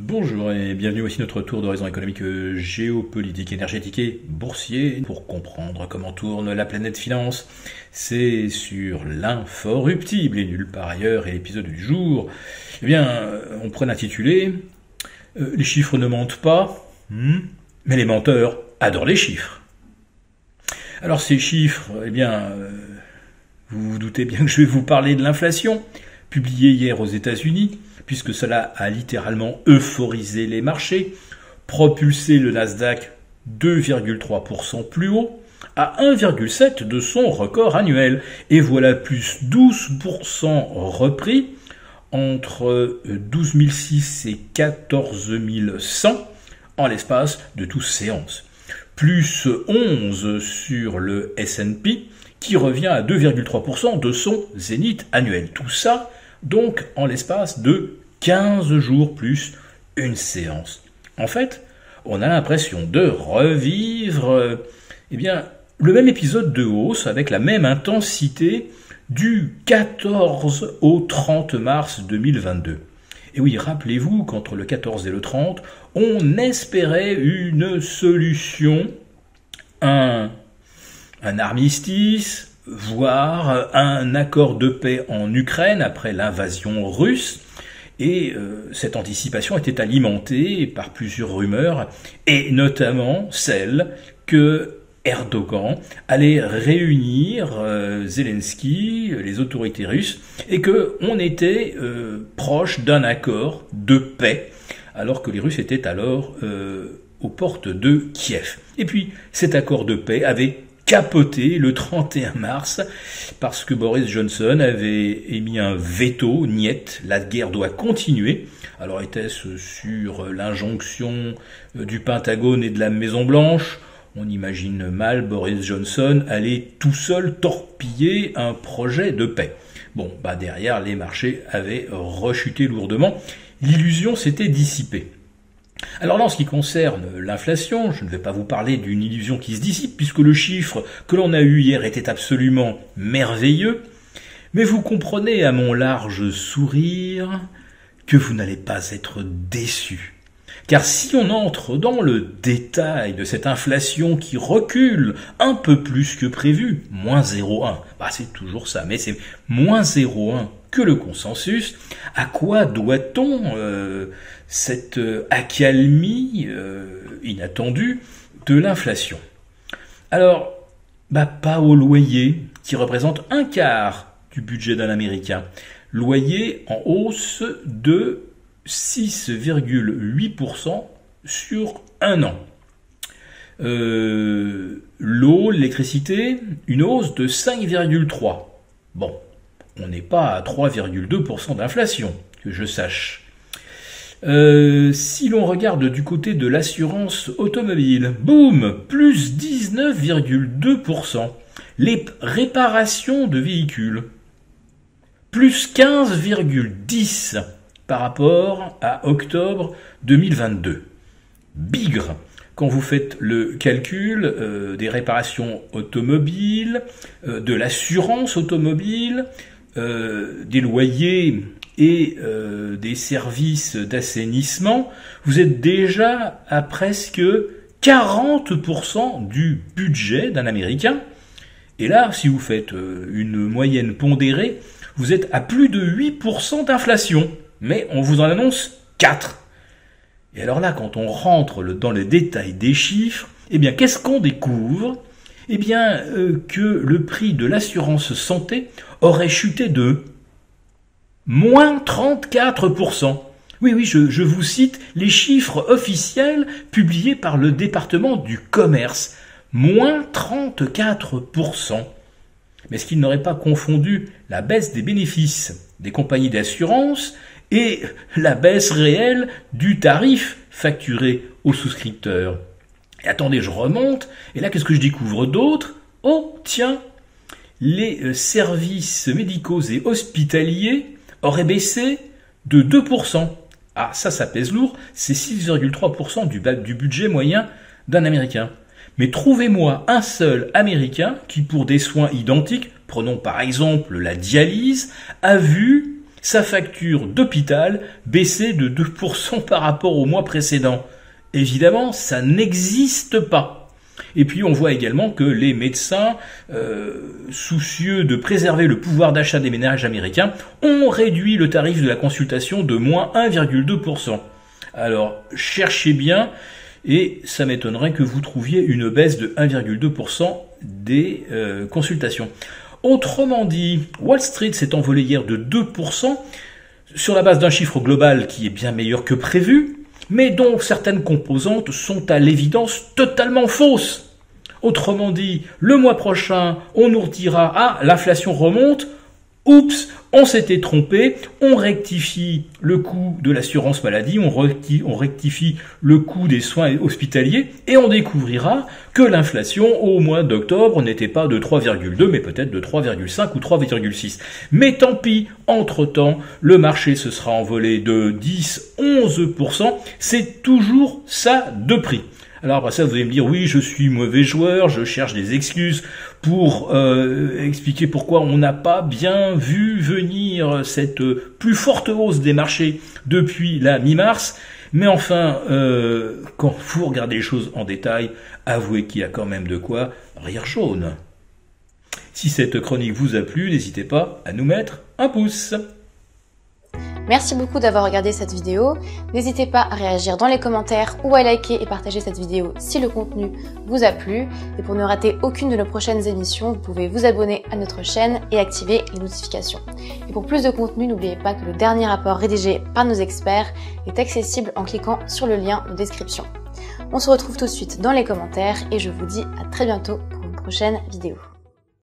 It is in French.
Bonjour et bienvenue, voici notre tour d'horizon économique, géopolitique, énergétique et boursier pour comprendre comment tourne la planète finance. C'est sur l'inforruptible et nulle part ailleurs et l'épisode du jour. On pourrait l'intituler les chiffres ne mentent pas, mais les menteurs adorent les chiffres. Alors ces chiffres, vous vous doutez bien que je vais vous parler de l'inflation, publiée hier aux États-Unis, puisque cela a littéralement euphorisé les marchés, propulsé le Nasdaq 2,3% plus haut, à 1,7% de son record annuel. Et voilà plus 12% repris entre 12 006 et 14 100 en l'espace de 12 séances. Plus 11 sur le S&P, qui revient à 2,3% de son zénith annuel. Tout ça, donc, en l'espace de 15 jours plus une séance. En fait, on a l'impression de revivre le même épisode de hausse avec la même intensité du 14 au 30 mars 2022. Et oui, rappelez-vous qu'entre le 14 et le 30, on espérait une solution, un armistice, voire un accord de paix en Ukraine après l'invasion russe. Et cette anticipation était alimentée par plusieurs rumeurs, et notamment celle que Erdogan allait réunir Zelensky, les autorités russes, et qu'on était proche d'un accord de paix, alors que les Russes étaient alors aux portes de Kiev. Et puis cet accord de paix avait capoté le 31 mars parce que Boris Johnson avait émis un veto, niet, la guerre doit continuer. Alors était-ce sur l'injonction du Pentagone et de la Maison Blanche? On imagine mal Boris Johnson aller tout seul torpiller un projet de paix. Derrière, les marchés avaient rechuté lourdement. L'illusion s'était dissipée. Alors là, en ce qui concerne l'inflation, je ne vais pas vous parler d'une illusion qui se dissipe, puisque le chiffre que l'on a eu hier était absolument merveilleux, mais vous comprenez à mon large sourire que vous n'allez pas être déçus. Car si on entre dans le détail de cette inflation qui recule un peu plus que prévu, moins 0,1, c'est toujours ça, mais c'est moins 0,1 que le consensus, à quoi doit-on cette accalmie inattendue de l'inflation? Alors, pas au loyer, qui représente un quart du budget d'un Américain. Loyer en hausse de 6,8% sur un an. L'eau, l'électricité, une hausse de 5,3%. On n'est pas à 3,2% d'inflation, que je sache. Si l'on regarde du côté de l'assurance automobile, boum, plus 19,2%. Les réparations de véhicules, plus 15,10% par rapport à octobre 2022. Bigre, quand vous faites le calcul des réparations automobiles, de l'assurance automobile, des loyers et des services d'assainissement, vous êtes déjà à presque 40% du budget d'un Américain. Et là, si vous faites une moyenne pondérée, vous êtes à plus de 8% d'inflation. Mais on vous en annonce 4. Et alors là, quand on rentre dans le détail des chiffres, qu'est-ce qu'on découvre? Que le prix de l'assurance santé aurait chuté de moins 34%. Oui, je vous cite les chiffres officiels publiés par le département du commerce. Moins 34%. Mais est-ce qu'il n'aurait pas confondu la baisse des bénéfices des compagnies d'assurance et la baisse réelle du tarif facturé aux souscripteurs? Et attendez, je remonte, et là, qu'est-ce que je découvre d'autre? Oh, tiens, les services médicaux et hospitaliers auraient baissé de 2%. Ah, ça pèse lourd, c'est 6,3% du budget moyen d'un Américain. Mais trouvez-moi un seul Américain qui, pour des soins identiques, prenons par exemple la dialyse, a vu sa facture d'hôpital baissait de 2% par rapport au mois précédent. Évidemment, ça n'existe pas. Et puis on voit également que les médecins, soucieux de préserver le pouvoir d'achat des ménages américains, ont réduit le tarif de la consultation de moins 1,2%. Alors cherchez bien, et ça m'étonnerait que vous trouviez une baisse de 1,2% des consultations. Autrement dit, Wall Street s'est envolé hier de 2% sur la base d'un chiffre global qui est bien meilleur que prévu, mais dont certaines composantes sont à l'évidence totalement fausses. Autrement dit, le mois prochain, on nous redira « Ah, l'inflation remonte », oups, on s'était trompé, on rectifie le coût de l'assurance maladie, on rectifie le coût des soins hospitaliers, et on découvrira que l'inflation au mois d'octobre n'était pas de 3,2, mais peut-être de 3,5 ou 3,6. Mais tant pis, entre-temps, le marché se sera envolé de 10-11%, c'est toujours ça de prix. Alors après ça, vous allez me dire, oui, je suis mauvais joueur, je cherche des excuses pour expliquer pourquoi on n'a pas bien vu venir cette plus forte hausse des marchés depuis la mi-mars. Mais enfin, quand vous regardez les choses en détail, avouez qu'il y a quand même de quoi rire jaune. Si cette chronique vous a plu, n'hésitez pas à nous mettre un pouce. Merci beaucoup d'avoir regardé cette vidéo. N'hésitez pas à réagir dans les commentaires ou à liker et partager cette vidéo si le contenu vous a plu. Et pour ne rater aucune de nos prochaines émissions, vous pouvez vous abonner à notre chaîne et activer les notifications. Et pour plus de contenu, n'oubliez pas que le dernier rapport rédigé par nos experts est accessible en cliquant sur le lien de description. On se retrouve tout de suite dans les commentaires et je vous dis à très bientôt pour une prochaine vidéo.